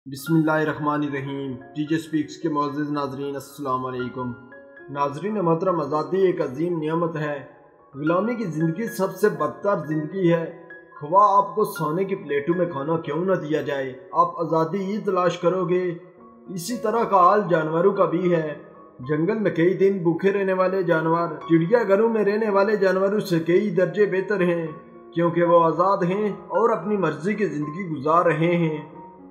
بسم اللہ الرحمن الرحیم۔ ٹی جے سپیکس کے معزز ناظرین السلام علیکم۔ ناظرین محترم، آزادی ایک عظیم نعمت ہے۔ غلامی کی زندگی سب سے بدتر زندگی ہے۔ خواہ آپ کو سونے کی پلیٹوں میں کھانا کیوں نہ دیا جائے، آپ آزادی ہی تلاش کرو گے۔ اسی طرح کا حال جانوروں کا بھی ہے۔ جنگل میں کئی دن بھوکے رہنے والے جانور چڑیا گھروں میں رہنے والے جانوروں سے کئی درجے بہتر ہیں، کیونکہ وہ آزاد ہیں اور اپنی مرضی کی زندگی گزار رہے ہیں۔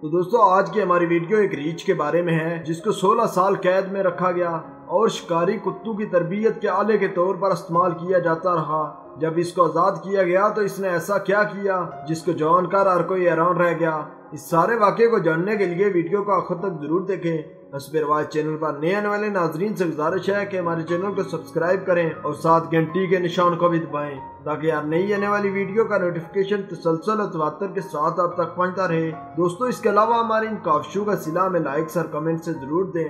تو دوستو، آج کی ہماری ویڈیو ایک ریچھ کے بارے میں ہے جس کو 16 سال قید میں رکھا گیا اور شکاری کتوں کی تربیت کے آلے کے طور پر استعمال کیا جاتا رہا۔ جب اس کو آزاد کیا گیا تو اس نے ایسا کیا کیا جس کو جان کر ہر کوئی حیران رہ گیا۔ اس سارے واقعے کو جاننے کے لیے ویڈیو کو آخر تک ضرور دیکھیں۔ حسب رواج چینل پر نئے آنے والے ناظرین سے گزارش ہے کہ ہمارے چینل کو سبسکرائب کریں اور ساتھ گھنٹی کے نشان کو بھی دبائیں تاکہ ہر نئی آنے والی ویڈیو کا نوٹیفیکیشن تسلسل اور تواتر کے ساتھ آپ تک پہنچتا رہے۔ دوستو، اس کے علاوہ ہماری ان کاوشوں کا صلہ ہمیں لائکس اور کمنٹ سے ضرور دیں۔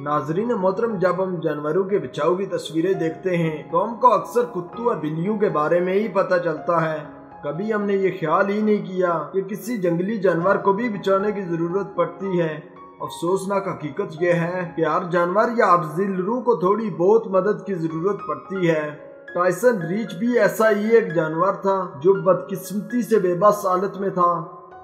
ناظرین محترم، جب ہم جانوروں کے بچاؤ کی تصویریں دیکھتے ہیں تو ہم کو اکثر کتوں اور بلیوں کے بارے میں ہی پتہ چلتا ہے۔ کبھی ہم نے یہ خیال ہی نہیں کیا کہ کسی جنگلی جانور کو بھی بچانے کی ضرورت پڑتی ہے۔ افسوسناک حقیقت یہ ہے کہ ہر جانور یا افضل روح کو تھوڑی بہت مدد کی ضرورت پڑتی ہے۔ ٹائسن ریچھ بھی ایسا ہی ایک جانور تھا جو بدقسمتی سے بے بس حالت میں تھا۔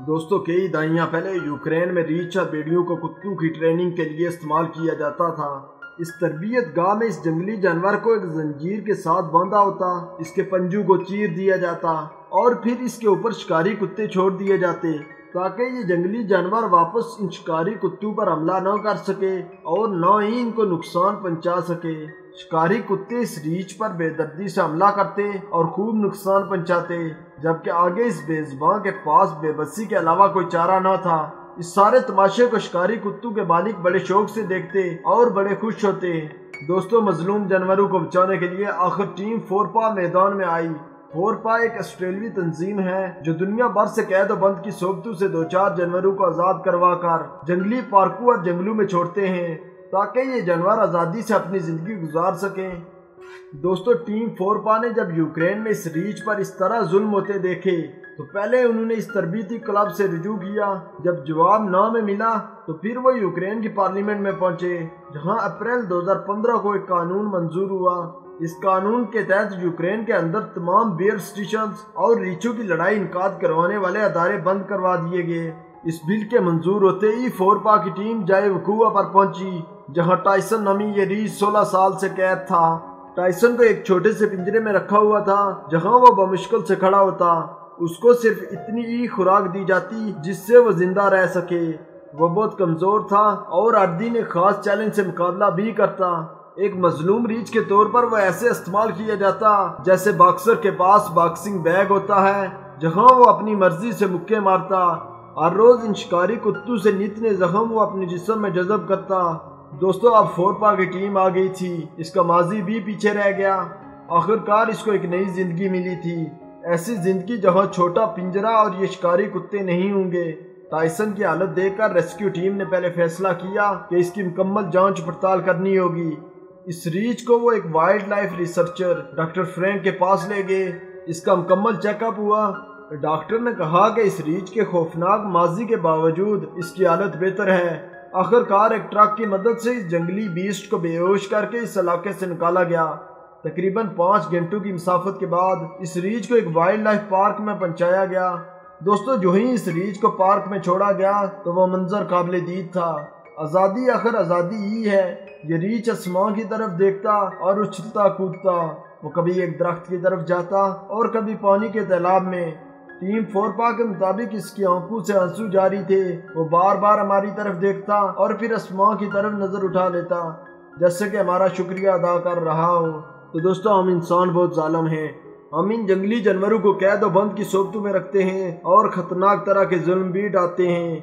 دوستو، کئی دہائیاں پہلے یوکرین میں ریچھ اور بھیڑیوں کو کتوں کی ٹریننگ کے لیے استعمال کیا جاتا تھا۔ اس تربیت گاہ میں اس جنگلی جانور کو ایک زنجیر کے ساتھ باندھا ہوتا، اس کے پنجوں کو چیر دیا جاتا اور پھر اس کے اوپر شکاری کتے چھوڑ دیے جاتے تاکہ یہ جنگلی جانور واپس ان شکاری کتوں پر حملہ نہ کر سکے اور نہ ہی ان کو نقصان پہنچا سکے۔ شکاری کتے اس ریچھ پر بے دردی سے حملہ کرتے اور خوب نقصان پہنچاتے، جبکہ آگے اس بے زبان کے پاس بے بسی کے علاوہ کوئی چارہ نہ تھا۔ اس سارے تماشے کو شکاری کتوں کے مالک بڑے شوق سے دیکھتے اور بڑے خوش ہوتے۔ دوستو، مظلوم جانوروں کو بچانے کے لیے آخر ٹیم فورپا میدان میں آئی۔ فورپا ایک آسٹریلوی تنظیم ہے جو دنیا بھر سے قید و بند کی صحبتوں سے دو چار جانوروں کو آزاد کروا کر جنگلی پارکوں اور جنگلوں میں چھوڑتے ہیں تاکہ یہ جانور آزادی سے اپنی زندگی گزار سکیں۔ دوستو، ٹیم فورپا نے جب یوکرین میں اس ریچھ پر اس طرح ظلم ہوتے دیکھے تو پہلے انہوں نے اس تربیتی کلب سے رجوع کیا۔ جب جواب نہ میں ملا تو پھر وہ یوکرین کی پارلیمنٹ میں پہنچے، جہاں اپریل 2015 کو ایک قانون منظور ہوا۔ اس قانون کے تحت یوکرین کے اندر تمام بیئر سٹیشنز اور ریچھوں کی لڑائی انعقاد کروانے والے ادارے بند کروا دیے گئے۔ اس بل کے منظور ہوتے ہی فورپا کی ٹیم جائے وقوع پر پہنچی، جہاں ٹائسن نامی یہ ریچھ 16 سال سے قید تھا۔ ٹائسن کو ایک چھوٹے سے پنجرے میں رکھا ہوا تھا جہاں وہ بمشکل سے کھڑا ہوتا۔ اس کو صرف اتنی ہی خوراک دی جاتی جس سے وہ زندہ رہ سکے۔ وہ بہت کمزور تھا اور ہر دن ایک خاص چیلنج سے مقابلہ بھی کرتا۔ ایک مظلوم ریچھ کے طور پر وہ ایسے استعمال کیا جاتا جیسے باکسر کے پاس باکسنگ بیگ ہوتا ہے، جہاں وہ اپنی مرضی سے مکے مارتا۔ ہر روز ان شکاری کتوں سے نتنے زخم وہ اپنے جسم میں جذب کرتا۔ دوستو، اب فورپا کی ٹیم آ گئی تھی، اس کا ماضی بھی پیچھے رہ گیا۔ آخرکار اس کو ایک نئی زندگی ملی تھی، ایسی زندگی جہاں چھوٹا پنجرہ اور یہ شکاری کتے نہیں ہوں گے۔ ٹائسن کی حالت دیکھ کر ریسکیو ٹیم نے پہلے فیصلہ کیا کہ اس کی مکمل جانچ پڑتال کرنی ہوگی۔ اس ریچھ کو وہ ایک wild life researcher doctor Frank کے پاس لے گئے۔ اس کا مکمل چیک اپ ہوا۔ ڈاکٹر نے کہا کہ اس ریچھ کے خوفناک ماضی کے باوجود اس کی حالت بہتر ہے۔ آخرکار ایک ٹرک کی مدد سے اس جنگلی بیسٹ کو بے ہوش کر کے اس علاقے سے نکالا گیا۔ تقریباً 5 گھنٹوں کی مسافت کے بعد اس ریچھ کو ایک وائلڈ لائف پارک میں پہنچایا گیا۔ دوستو، جو ہی اس ریچھ کو پارک میں چھوڑا گیا تو وہ منظر قابل دید تھا۔ آزادی آخر آزادی ہی ہے۔ یہ ریچھ آسمان کی طرف دیکھتا اور اچھلتا کودتا، وہ کبھی ایک درخت کی طرف جاتا اور کبھی پانی کے تالاب میں۔ ٹیم فورپا کے مطابق اس کی آنکھوں سے آنسو جاری تھے، وہ بار بار ہماری طرف دیکھتا اور پھر آسمان کی طرف نظر اٹھا لیتا جیسے کہ ہمارا شکریہ ادا کر رہا ہو۔ تو دوستو، ہم انسان بہت ظالم ہیں۔ ہم ان جنگلی جانوروں کو قید و بند کی صحبتوں میں رکھتے ہیں اور خطرناک طرح کے ظلم بھی ڈالتے ہیں۔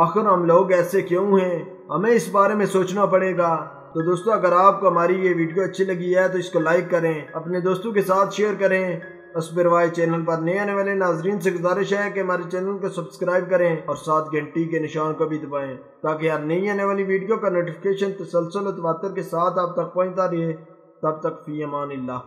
آخر ہم لوگ ایسے کیوں ہیں؟ ہمیں اس بارے میں سوچنا پڑے گا۔ تو دوستو، اگر آپ کو ہماری یہ ویڈیو اچھی لگی ہے تو اس کو لائک کریں، اپنے دوستوں کے ساتھ شیئر کریں۔ حسب رواج چینل پر نئے آنے والے ناظرین سے گزارش ہے کہ ہمارے چینل کو سبسکرائب کریں اور ساتھ گھنٹی کے نشان کو بھی دبائیں تاکہ ہر نئی آنے والی ویڈیو کا نوٹیفیکیشن تسلسل و تواتر کے ساتھ آپ تک پہنچتا رہے۔ تب تک فی امان اللہ۔